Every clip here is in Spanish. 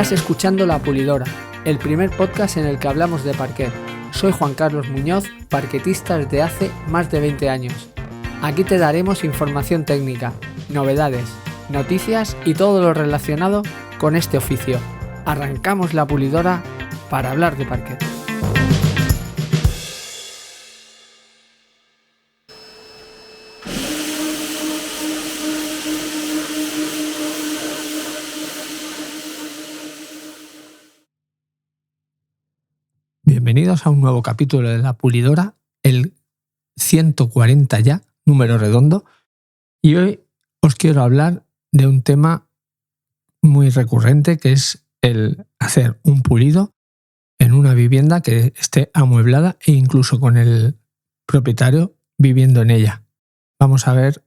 Estás escuchando La Pulidora, el primer podcast en el que hablamos de parquet. Soy Juan Carlos Muñoz, parquetista desde hace más de 20 años. Aquí te daremos información técnica, novedades, noticias y todo lo relacionado con este oficio. Arrancamos La Pulidora para hablar de parquet. Bienvenidos a un nuevo capítulo de La Pulidora, el 140 ya, número redondo, y hoy os quiero hablar de un tema muy recurrente, que es el hacer un pulido en una vivienda que esté amueblada e incluso con el propietario viviendo en ella. Vamos a ver,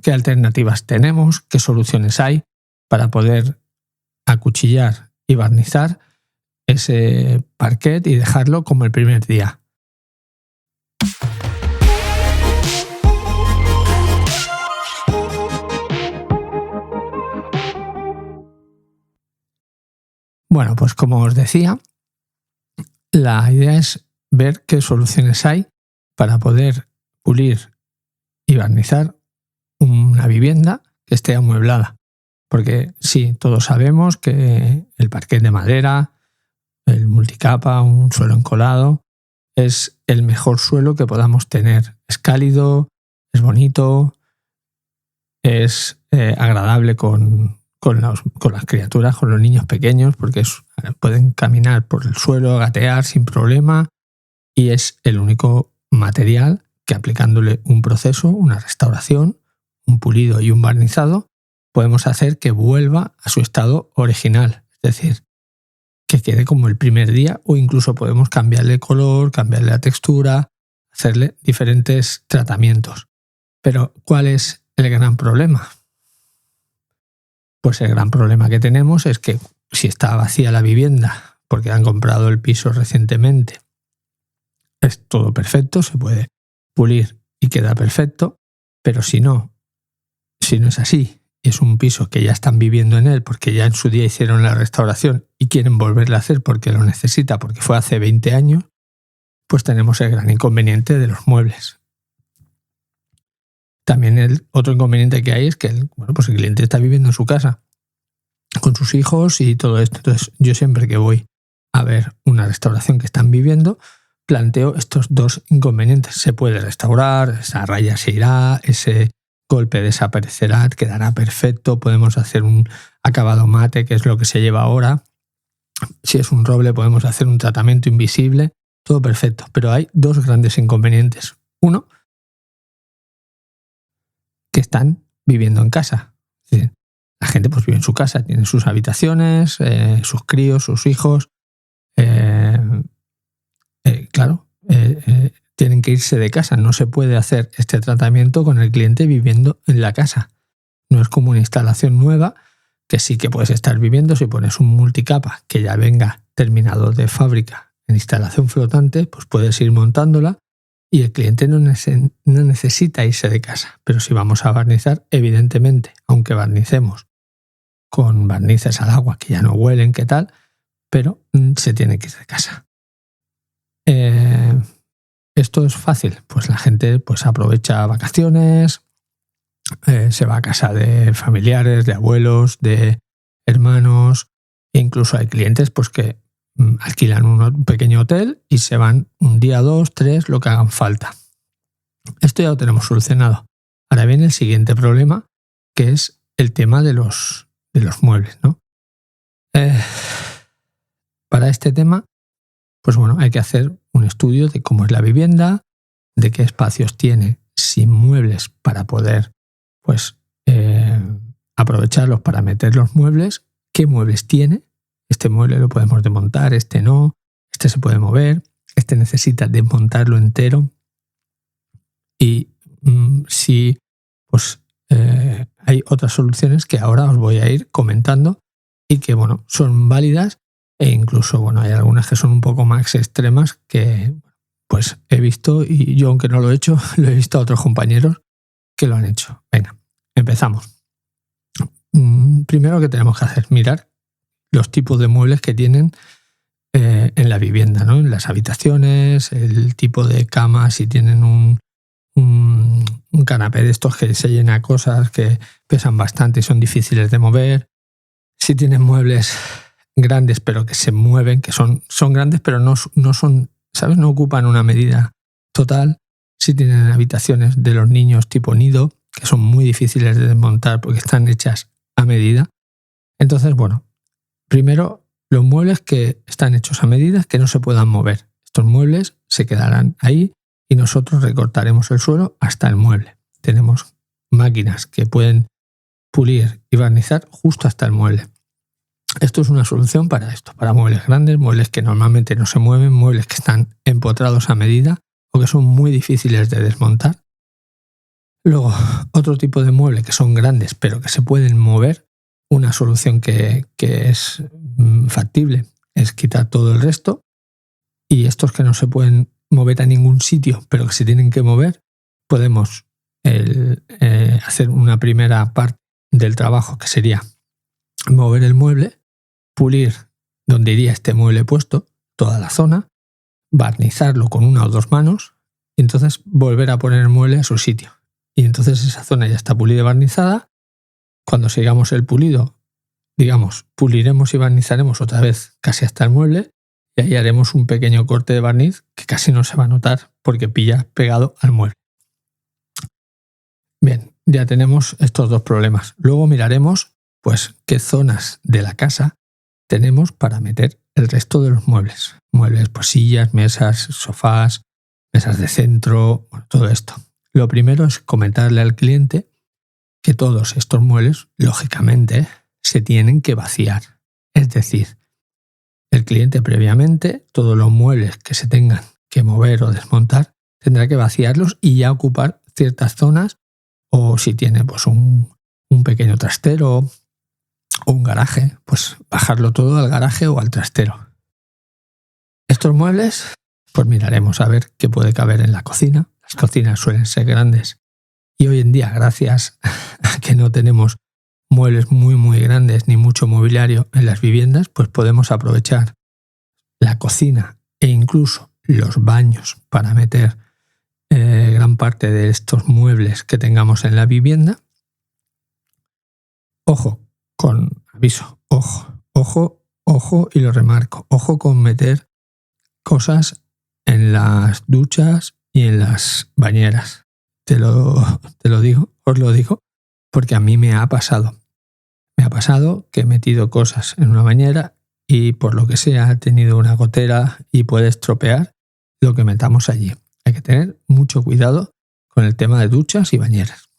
qué alternativas tenemos, qué soluciones hay para poder acuchillar y barnizar ese parquet y dejarlo como el primer día. Bueno, pues como os decía, la idea es ver qué soluciones hay para poder pulir y barnizar una vivienda que esté amueblada. Porque sí, todos sabemos que el parquet de madera, el multicapa, un suelo encolado, es el mejor suelo que podamos tener. Es cálido, es bonito, es agradable con las criaturas, con los niños pequeños, porque pueden caminar por el suelo, gatear sin problema, y es el único material que, aplicándole un proceso, una restauración, un pulido y un barnizado, podemos hacer que vuelva a su estado original, es decir, que quede como el primer día, o incluso podemos cambiarle el color, cambiarle la textura, hacerle diferentes tratamientos. Pero ¿cuál es el gran problema? Pues el gran problema que tenemos es que si está vacía la vivienda porque han comprado el piso recientemente, es todo perfecto, se puede pulir y queda perfecto, pero si no es así, y es un piso que ya están viviendo en él porque ya en su día hicieron la restauración y quieren volverla a hacer porque lo necesita, porque fue hace 20 años, pues tenemos el gran inconveniente de los muebles. También el otro inconveniente que hay es que el cliente está viviendo en su casa con sus hijos y todo esto. Entonces, yo siempre que voy a ver una restauración que están viviendo, planteo estos dos inconvenientes. Se puede restaurar, esa raya se irá, ese golpe desaparecerá, quedará perfecto, podemos hacer un acabado mate, que es lo que se lleva ahora. Si es un roble, podemos hacer un tratamiento invisible, todo perfecto. Pero hay dos grandes inconvenientes. Uno, que están viviendo en casa. Es decir, la gente vive en su casa, tiene sus habitaciones, sus críos, sus hijos. Tienen que irse de casa. No se puede hacer este tratamiento con el cliente viviendo en la casa. No es como una instalación nueva que sí que puedes estar viviendo. Si pones un multicapa que ya venga terminado de fábrica en instalación flotante, pues puedes ir montándola y el cliente no necesita irse de casa. Pero si vamos a barnizar, evidentemente, aunque barnicemos con barnices al agua que ya no huelen, ¿qué tal? Pero se tiene que ir de casa. Esto es fácil, pues la gente aprovecha vacaciones, se va a casa de familiares, de abuelos, de hermanos, e incluso hay clientes que alquilan un pequeño hotel y se van un día, 2, 3, lo que hagan falta. Esto ya lo tenemos solucionado. Ahora viene el siguiente problema, que es el tema de los muebles, ¿no? Para este tema, hay que hacer un estudio de cómo es la vivienda, de qué espacios tiene sin muebles para poder aprovecharlos para meter los muebles, qué muebles tiene. Este mueble lo podemos desmontar, este no, este se puede mover, este necesita desmontarlo entero. Y si hay otras soluciones que ahora os voy a ir comentando y que son válidas, e incluso hay algunas que son un poco más extremas que he visto, y yo, aunque no lo he hecho, lo he visto a otros compañeros que lo han hecho. Venga, empezamos. Primero, que tenemos que hacer, mirar los tipos de muebles que tienen en la vivienda, ¿no? En las habitaciones, el tipo de cama, si tienen un canapé de estos que se llena cosas que pesan bastante y son difíciles de mover, si tienen muebles grandes pero que se mueven, que son grandes pero no son, ¿sabes? No ocupan una medida total, si tienen habitaciones de los niños tipo nido, que son muy difíciles de desmontar porque están hechas a medida. Entonces, bueno, primero los muebles que están hechos a medida, que no se puedan mover. Estos muebles se quedarán ahí y nosotros recortaremos el suelo hasta el mueble. Tenemos máquinas que pueden pulir y barnizar justo hasta el mueble. Esto es una solución para esto, para muebles grandes, muebles que normalmente no se mueven, muebles que están empotrados a medida o que son muy difíciles de desmontar. Luego, otro tipo de mueble que son grandes pero que se pueden mover. Una solución que es factible es quitar todo el resto, y estos que no se pueden mover a ningún sitio pero que se tienen que mover, podemos hacer una primera parte del trabajo, que sería mover el mueble, pulir donde iría este mueble puesto, toda la zona, barnizarlo con una o dos manos y entonces volver a poner el mueble a su sitio. Y entonces esa zona ya está pulida y barnizada. Cuando sigamos el pulido, digamos, puliremos y barnizaremos otra vez casi hasta el mueble y ahí haremos un pequeño corte de barniz que casi no se va a notar porque pilla pegado al mueble. Bien, ya tenemos estos dos problemas. Luego miraremos pues qué zonas de la casa tenemos para meter el resto de los muebles. Muebles, pues sillas, mesas, sofás, mesas de centro, bueno, todo esto. Lo primero es comentarle al cliente que todos estos muebles, lógicamente, se tienen que vaciar. Es decir, el cliente previamente, todos los muebles que se tengan que mover o desmontar, tendrá que vaciarlos y ya ocupar ciertas zonas, o si tiene pues un pequeño trastero o un garaje, pues bajarlo todo al garaje o al trastero. Estos muebles, pues miraremos a ver qué puede caber en la cocina. Las cocinas suelen ser grandes y hoy en día, gracias a que no tenemos muebles muy muy grandes ni mucho mobiliario en las viviendas, pues podemos aprovechar la cocina e incluso los baños para meter gran parte de estos muebles que tengamos en la vivienda. Ojo, con aviso, ojo y lo remarco, ojo con meter cosas en las duchas y en las bañeras. Te lo digo, os lo digo, porque a mí me ha pasado. Me ha pasado que he metido cosas en una bañera y por lo que sea ha tenido una gotera y puede estropear lo que metamos allí. Hay que tener mucho cuidado con el tema de duchas y bañeras.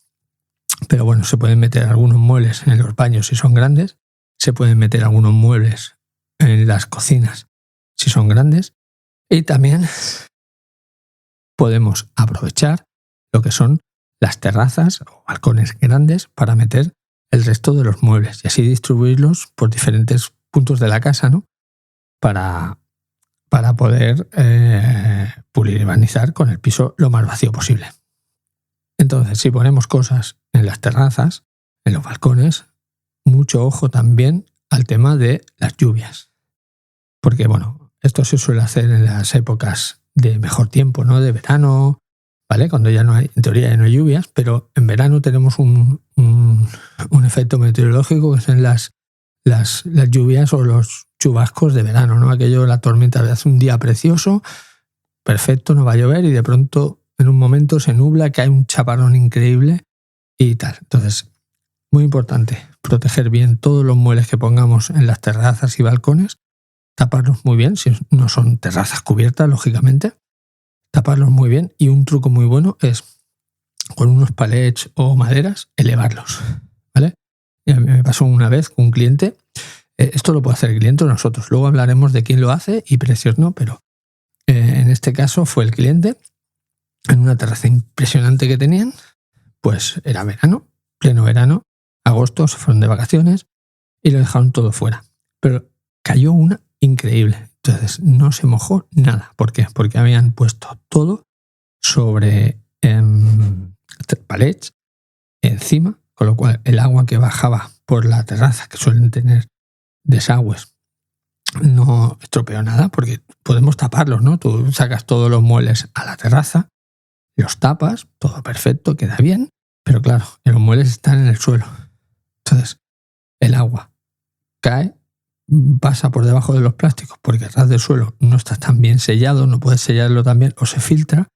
Pero bueno, se pueden meter algunos muebles en los baños si son grandes, se pueden meter algunos muebles en las cocinas si son grandes, y también podemos aprovechar lo que son las terrazas o balcones grandes para meter el resto de los muebles y así distribuirlos por diferentes puntos de la casa, ¿no? Para poder pulir y barnizar con el piso lo más vacío posible. Entonces, si ponemos cosas en las terrazas, en los balcones, mucho ojo también al tema de las lluvias. Porque, bueno, esto se suele hacer en las épocas de mejor tiempo, ¿no? De verano, ¿vale? Cuando ya no hay, en teoría ya no hay lluvias, pero en verano tenemos un efecto meteorológico que son las lluvias o los chubascos de verano, ¿no? Aquello, la tormenta, hace un día precioso, perfecto, no va a llover y de pronto en un momento se nubla, que hay un chaparrón increíble y tal. Entonces, muy importante, proteger bien todos los muebles que pongamos en las terrazas y balcones, taparlos muy bien, si no son terrazas cubiertas, lógicamente, taparlos muy bien, y un truco muy bueno es con unos palets o maderas elevarlos, ¿vale? Y a mí me pasó una vez con un cliente, esto lo puede hacer el cliente o nosotros, luego hablaremos de quién lo hace y precios no, pero en este caso fue el cliente, en una terraza impresionante que tenían, pues era verano, pleno verano, agosto, se fueron de vacaciones y lo dejaron todo fuera. Pero cayó una increíble. Entonces no se mojó nada. ¿Por qué? Porque habían puesto todo sobre palets encima, con lo cual el agua que bajaba por la terraza, que suelen tener desagües. No estropeo nada porque podemos taparlos, ¿no? Tú sacas todos los muebles a la terraza, los tapas, todo perfecto, queda bien, pero claro, los muebles están en el suelo. Entonces, el agua cae, pasa por debajo de los plásticos porque el ras del suelo no está tan bien sellado, no puedes sellarlo tan bien o se filtra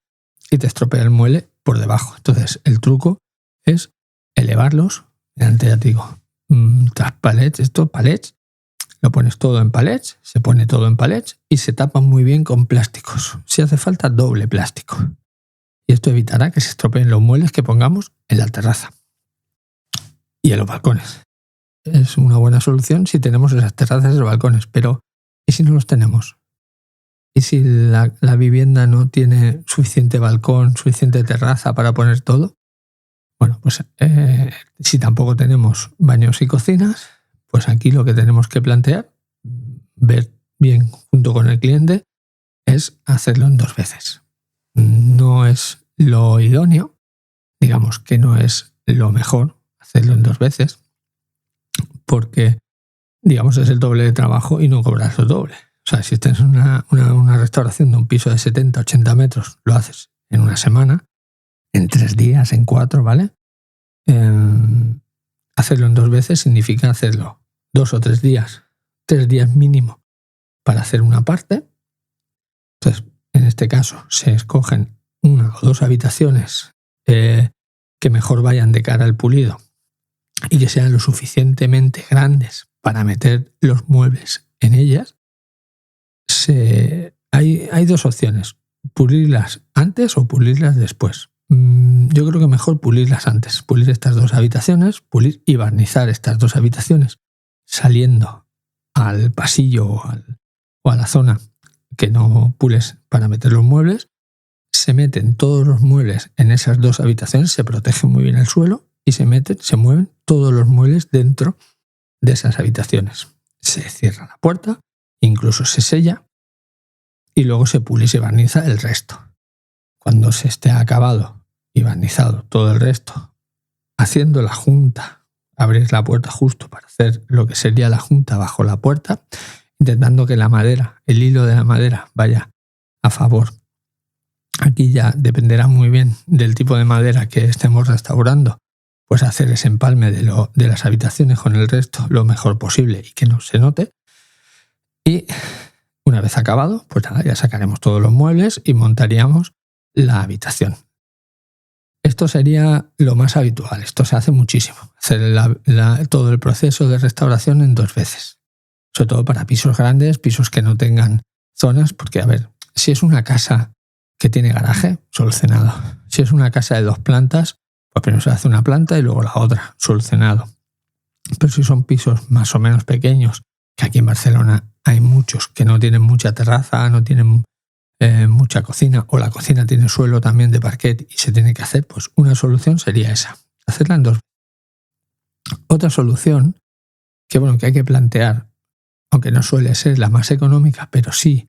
y te estropea el mueble por debajo. Entonces, el truco es elevarlos mediante, ya te digo, tras palets, lo pones todo en palets, se pone todo en palets y se tapan muy bien con plásticos. Si hace falta, doble plástico. Y esto evitará que se estropeen los muebles que pongamos en la terraza y en los balcones. Es una buena solución si tenemos esas terrazas y los balcones, pero ¿y si no los tenemos? ¿Y si la vivienda no tiene suficiente balcón, suficiente terraza para poner todo? Bueno, pues si tampoco tenemos baños y cocinas, pues aquí lo que tenemos que plantear, ver bien junto con el cliente, es hacerlo en 2 veces. No es lo idóneo, digamos que no es lo mejor hacerlo en 2 veces, porque, digamos, es el doble de trabajo y no cobras lo doble. O sea, si tienes una restauración de un piso de 70, 80 metros, lo haces en una semana, en 3 días, en 4, ¿vale? Hacerlo en 2 veces significa hacerlo 2 o 3 días, 3 días mínimo para hacer una parte. Entonces, en este caso, se escogen 1 o 2 habitaciones que mejor vayan de cara al pulido y que sean lo suficientemente grandes para meter los muebles en ellas. Hay 2 opciones, pulirlas antes o pulirlas después. Yo creo que mejor pulirlas antes, pulir estas 2 habitaciones, pulir y barnizar estas 2 habitaciones saliendo al pasillo o a la zona que no pules para meter los muebles. Se meten todos los muebles en esas 2 habitaciones, se protege muy bien el suelo y se mueven todos los muebles dentro de esas habitaciones. Se cierra la puerta, incluso se sella y luego se pule y se barniza el resto. Cuando se esté acabado y barnizado todo el resto, haciendo la junta, abrir la puerta justo para hacer lo que sería la junta bajo la puerta, intentando que la madera, el hilo de la madera vaya a favor. Aquí ya dependerá muy bien del tipo de madera que estemos restaurando, pues hacer ese empalme de las habitaciones con el resto lo mejor posible y que no se note. Y una vez acabado, pues nada, ya sacaremos todos los muebles y montaríamos la habitación. Esto sería lo más habitual, esto se hace muchísimo, hacer todo el proceso de restauración en 2 veces. Sobre todo para pisos grandes, pisos que no tengan zonas, porque a ver, si es una casa que tiene garaje, solucionado. Si es una casa de 2 plantas, pues primero se hace una planta y luego la otra, solucionado. Pero si son pisos más o menos pequeños, que aquí en Barcelona hay muchos que no tienen mucha terraza, no tienen mucha cocina, o la cocina tiene suelo también de parquet y se tiene que hacer, pues una solución sería esa, hacerla en 2. Otra solución que hay que plantear, aunque no suele ser la más económica, pero sí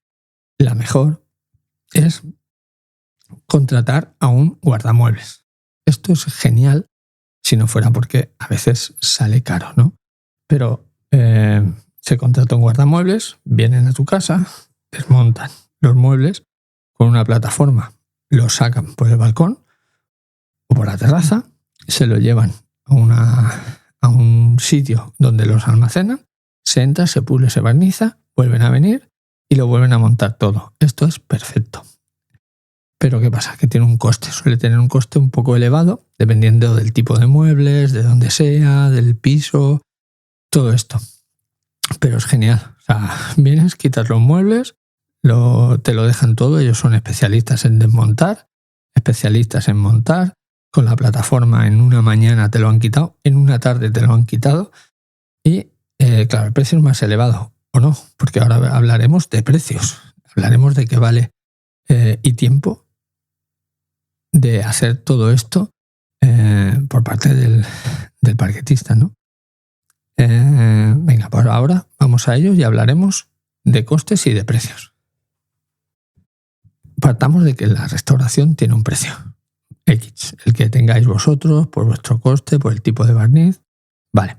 la mejor, es contratar a un guardamuebles. Esto es genial si no fuera porque a veces sale caro, ¿no? Pero se contrata un guardamuebles, vienen a tu casa, desmontan los muebles con una plataforma, los sacan por el balcón o por la terraza, se lo llevan a un sitio donde los almacenan, se entra, se pule, se barniza, vuelven a venir y lo vuelven a montar todo. Esto es perfecto. Pero ¿qué pasa? Que tiene un coste, suele tener un coste un poco elevado, dependiendo del tipo de muebles, de dónde sea, del piso, todo esto. Pero es genial. O sea, vienes, quitas los muebles, te lo dejan todo, ellos son especialistas en desmontar, especialistas en montar, con la plataforma en una mañana te lo han quitado, en una tarde te lo han quitado y claro, el precio es más elevado, ¿o no? Porque ahora hablaremos de precios, hablaremos de qué vale y tiempo de hacer todo esto por parte del parquetista, ¿no? Venga, pues ahora vamos a ello y hablaremos de costes y de precios. Partamos de que la restauración tiene un precio X, el que tengáis vosotros, por vuestro coste, por el tipo de barniz. Vale,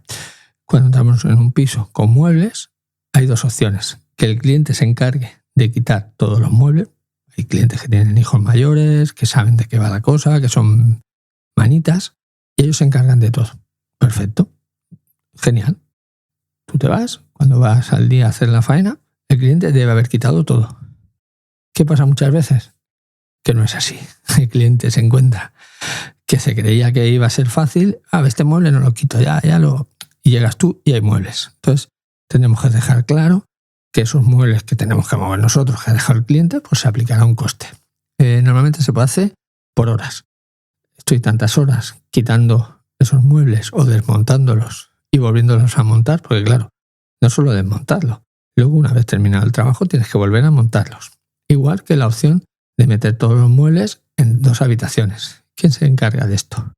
cuando entramos en un piso con muebles, hay dos opciones. Que el cliente se encargue de quitar todos los muebles. Hay clientes que tienen hijos mayores, que saben de qué va la cosa, que son manitas, y ellos se encargan de todo. Perfecto. Genial. Tú te vas, cuando vas al día a hacer la faena, el cliente debe haber quitado todo. ¿Qué pasa muchas veces? Que no es así. El cliente se encuentra que se creía que iba a ser fácil. Este mueble no lo quito, y llegas tú y hay muebles. Entonces, tenemos que dejar claro que esos muebles que tenemos que mover nosotros, que ha dejado el cliente, pues se aplicará un coste. Normalmente se puede hacer por horas. Estoy tantas horas quitando esos muebles o desmontándolos y volviéndolos a montar, porque claro, no solo desmontarlo. Luego, una vez terminado el trabajo, tienes que volver a montarlos. Igual que la opción de meter todos los muebles en 2 habitaciones. ¿Quién se encarga de esto?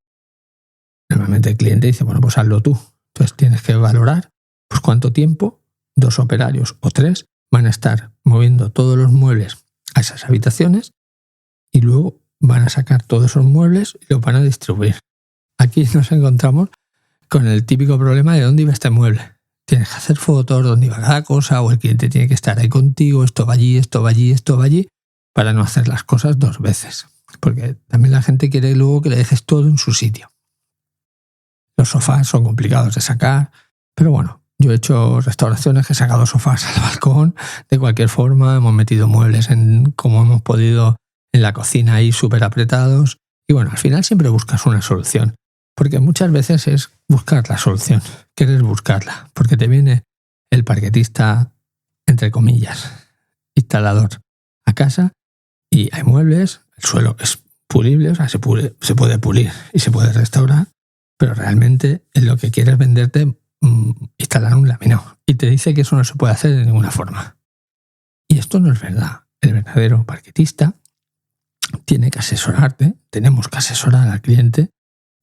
Normalmente el cliente dice, bueno, pues hazlo tú. Entonces tienes que valorar pues cuánto tiempo 2 operarios o 3 van a estar moviendo todos los muebles a esas habitaciones y luego van a sacar todos esos muebles y los van a distribuir. Aquí nos encontramos con el típico problema de dónde iba este mueble. Tienes que hacer fotos, dónde iba cada cosa, o el cliente tiene que estar ahí contigo, esto va allí, esto va allí, esto va allí, para no hacer las cosas 2 veces. Porque también la gente quiere luego que le dejes todo en su sitio. Los sofás son complicados de sacar, pero bueno, yo he hecho restauraciones que he sacado sofás al balcón de cualquier forma, hemos metido muebles como hemos podido en la cocina ahí súper apretados, y bueno, al final siempre buscas una solución, porque muchas veces es buscar la solución, querer buscarla, porque te viene el parquetista, entre comillas, instalador a casa y hay muebles, el suelo es pulible, o sea, se puede pulir y se puede restaurar, pero realmente lo que quiere es venderte instalar un laminado y te dice que eso no se puede hacer de ninguna forma. Y esto no es verdad. El verdadero parquetista tiene que asesorarte, tenemos que asesorar al cliente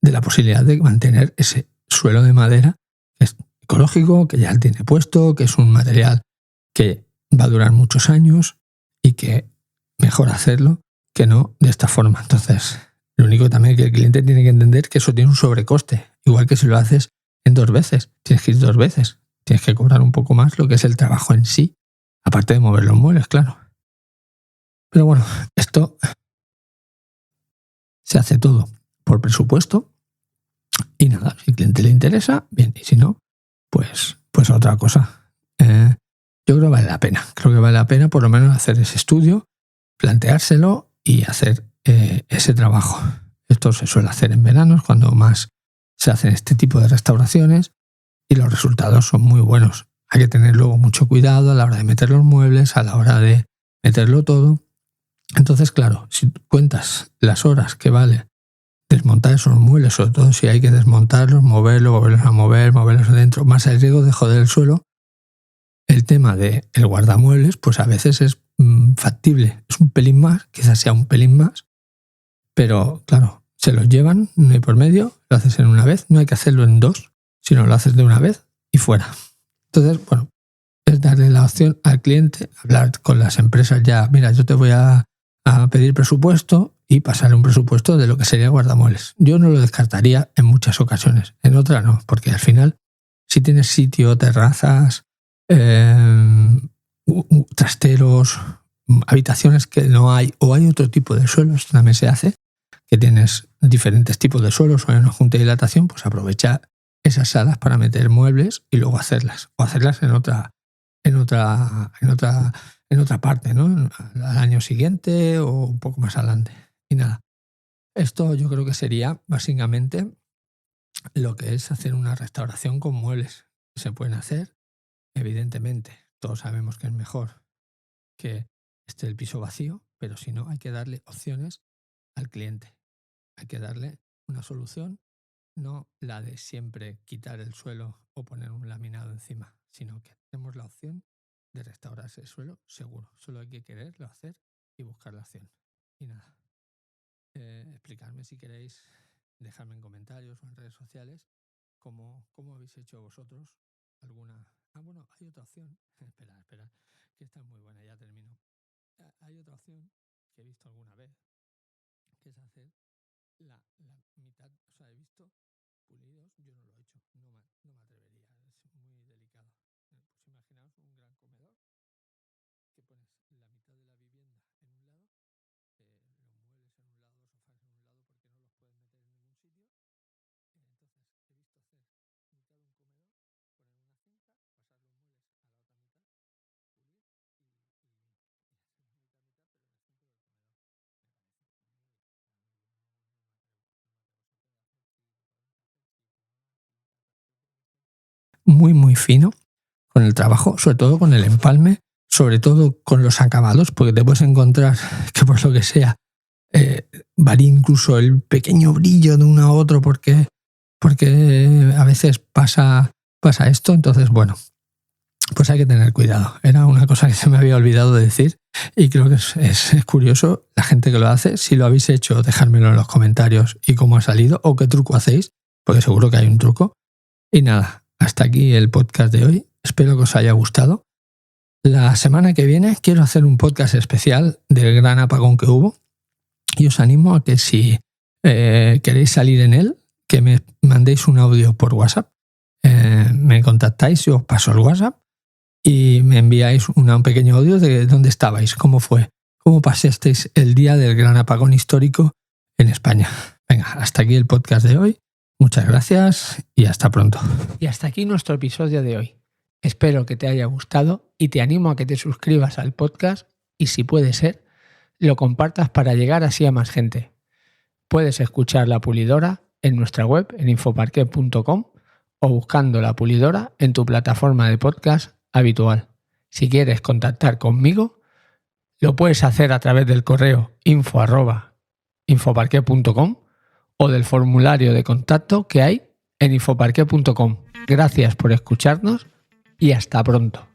de la posibilidad de mantener ese suelo de madera que es ecológico, que ya él tiene puesto, que es un material que va a durar muchos años y que mejor hacerlo que no de esta forma. Entonces, lo único también que el cliente tiene que entender que eso tiene un sobrecoste. Igual que si lo haces en 2 veces, tienes que ir 2 veces. Tienes que cobrar un poco más lo que es el trabajo en sí, aparte de mover los muebles, claro. Pero bueno, esto se hace todo por presupuesto y nada, si al cliente le interesa, bien, y si no, pues otra cosa. Yo creo que vale la pena. Creo que vale la pena por lo menos hacer ese estudio, planteárselo y hacer ese trabajo. Esto se suele hacer en veranos, cuando más se hacen este tipo de restauraciones y los resultados son muy buenos. Hay que tener luego mucho cuidado a la hora de meter los muebles, a la hora de meterlo todo. Entonces, claro, si cuentas las horas que vale desmontar esos muebles, sobre todo si hay que desmontarlos, volverlos a mover, moverlos adentro, más el riesgo de joder el suelo, el tema del guardamuebles, pues a veces es factible. Es un pelín más, quizás sea un pelín más, pero claro, se los llevan, no hay por medio, lo haces en una vez, no hay que hacerlo en 2, sino lo haces de una vez y fuera. Entonces, bueno, es darle la opción al cliente, hablar con las empresas ya, mira, yo te voy a pedir presupuesto y pasarle un presupuesto de lo que sería guardamuebles. Yo no lo descartaría en muchas ocasiones, en otras no, porque al final, si tienes sitio, terrazas, trasteros, habitaciones que no hay, o hay otro tipo de suelos, también se hace, que tienes diferentes tipos de suelos o hay una junta de dilatación, pues aprovecha esas salas para meter muebles y luego hacerlas, o hacerlas en otra parte, ¿no? Al año siguiente o un poco más adelante. Y nada, esto yo creo que sería básicamente lo que es hacer una restauración con muebles. Se pueden hacer, evidentemente, todos sabemos que es mejor que esté el piso vacío, pero si no, hay que darle opciones al cliente. Hay que darle una solución, no la de siempre quitar el suelo o poner un laminado encima, sino que tenemos la opción de restaurar ese suelo seguro. Solo hay que quererlo hacer y buscar la opción. Y nada, explicarme si queréis, dejarme en comentarios o en redes sociales cómo habéis hecho vosotros alguna... Ah, bueno, hay otra opción. Espera, que esta es muy buena, ya termino. Hay otra opción que he visto alguna vez, que es hacer la mitad, o sea, he visto pulidos, yo no lo he hecho, no me atrevería, es muy delicado. Pues imaginaos un gran comedor que pones la mitad de la vivienda en un lado, los muebles en un lado, los sofás en un lado, porque no los puedes meter en ningún sitio. Entonces he visto hacer mitad de un comedor, poner una cinta, pasar los muebles a la otra mitad, pulir y hacer la mitad, pero en el centro del comedor. Me parece muy bien. Muy fino con el trabajo, sobre todo con el empalme, sobre todo con los acabados, porque te puedes encontrar que por lo que sea varía incluso el pequeño brillo de uno a otro porque a veces pasa esto. Entonces, bueno, pues hay que tener cuidado. Era una cosa que se me había olvidado de decir y creo que es curioso la gente que lo hace. Si lo habéis hecho, dejármelo en los comentarios y cómo ha salido o qué truco hacéis, porque seguro que hay un truco. Y nada, hasta aquí el podcast de hoy. Espero que os haya gustado. La semana que viene quiero hacer un podcast especial del gran apagón que hubo y os animo a que si queréis salir en él, que me mandéis un audio por WhatsApp. Me contactáis, yo os paso el WhatsApp y me enviáis un pequeño audio de dónde estabais, cómo fue, cómo pasasteis el día del gran apagón histórico en España. Venga, hasta aquí el podcast de hoy. Muchas gracias y hasta pronto. Y hasta aquí nuestro episodio de hoy. Espero que te haya gustado y te animo a que te suscribas al podcast y, si puede ser, lo compartas para llegar así a más gente. Puedes escuchar La Pulidora en nuestra web en infoparquet.com o buscando La Pulidora en tu plataforma de podcast habitual. Si quieres contactar conmigo, lo puedes hacer a través del correo info@infoparquet.com o del formulario de contacto que hay en infoparquet.com. Gracias por escucharnos y hasta pronto.